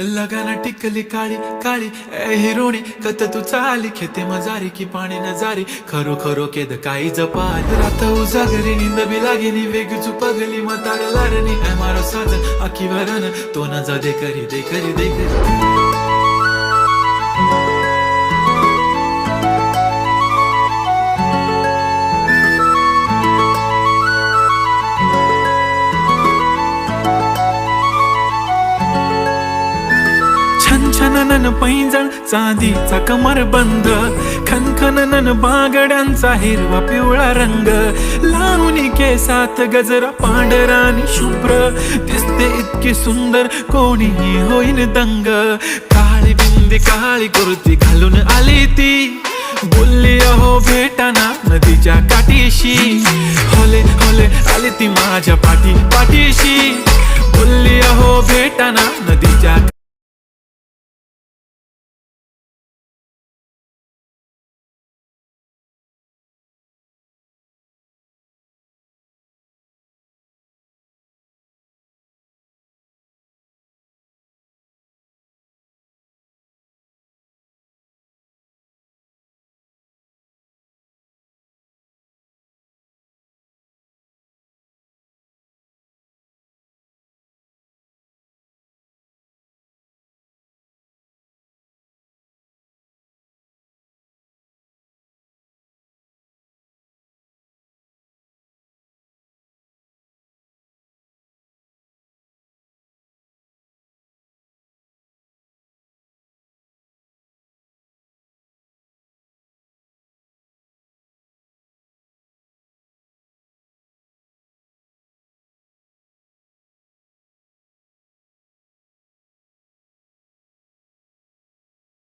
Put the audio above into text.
लगाना टिकली काळी काळी ए हिरोणी कत तू चाली खेते मजारी की पाणी नजारी खरो खरो केद काही जपाल रात उजागरी निंद बी लागेनी वेग चुपगली मतार लारणी ए मारो साथ आखी वरन तो न जा दे करी दे करी दे करी छनछनन पैंजण चांदीचा कमर बंद खनखनन बागड्यांचा हिरवा पिवळा रंग लावणी केसात गजरा पांढरा आणि शुभ्र दिसते इतकी सुंदर कोणीही होईन दंग काळी बिंदी काळी कुर्ती घालून आली ती बोलली अहो भेटाना नदीच्या काठीशी होले होले आली ती माझ्या पाठीशी बोलली अहो भेटाना नदीच्या